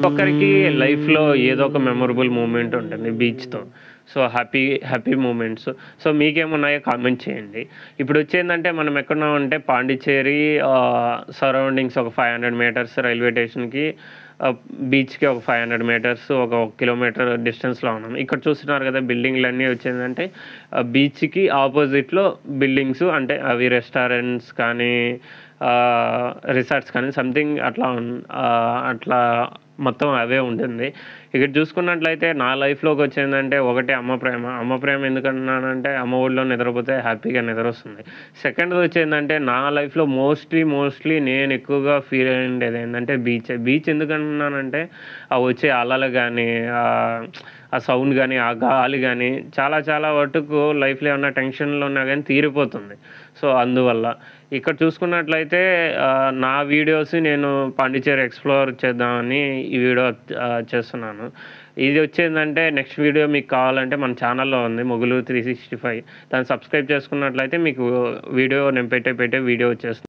ఒక్కరికి లైఫ్‌లో ఏదో ఒక మెమరబుల్ మూమెంట్ ఉంటుంది బీచ్‌తో. So, happy moments. సో, మీకేమున్నాయో కామెంట్ చేయండి. ఇప్పుడొచ్చేందంటే మనం ఎక్కడున్నామంటే పాండిచ్చేరి సరౌండింగ్స్ ఒక 500 మీటర్స్ రైల్వే స్టేషన్‌కి ఆహ్, బీచ్‌కి ఒక 500 మీటర్స్ ఒక కిలోమీటర్ డిస్టెన్స్‌లో ఉన్నాం. ఇక్కడ చూస్తున్నారు కదా! బిల్డింగ్‌లన్నీ వచ్చేందంటే బీచ్‌కి ఆపోజిట్‌లో బిల్డింగ్స్ అంటే అవి రెస్టారెంట్స్ కానీ ఆహ్, రిసార్ట్స్ కానీ సంథింగ్ అట్లా మొత్తం అవే ఉంటుంది. ఇక్కడ చూసుకున్నట్లయితే నా లైఫ్‌లోకొచ్చిందంటే ఒకటి అమ్మ ప్రేమ. అమ్మ ప్రేమ ఎందుకన్నానంటే అమ్మ ఒడిలో నిద్రపోతే హ్యాపీగా నిద్రొస్తుంది. సెకండ్‌దొచ్చిందంటే నా లైఫ్‌లో మోస్ట్‌లీ నేను ఎక్కువగా ఫీల్ అయ్యుండేదేంటంటే బీచే. బీచ్ ఎందుకన్నానంటే ఆ వచ్చే అలలు గానీ, ఆ సౌండ్ గానీ, ఆ గాలి గానీ చాలా వటుకు లైఫ్‌లో ఏమన్నా టెన్షన్‌లున్నా గానీ తీరిపోతుంది. సో, అందువల్ల. ఇక్కడ చూసుకున్నట్లయితే నా వీడియోస్ నేను పాండిచ్చేరి ఎక్స్‌ప్లోర్ చేద్దామని ఈ వీడియో చేస్తున్నాను. ఇది వచ్చేందంటే నెక్స్ట్ వీడియో మీకు కావాలంటే మన ఛానెల్‌లో ఉంది. మొగులు 365 దాన్ని సబ్స్క్రైబ్ చేసుకున్నట్లయితే మీకు వీడియో నేను పెట్టే వీడియో వచ్చేస్తుంది.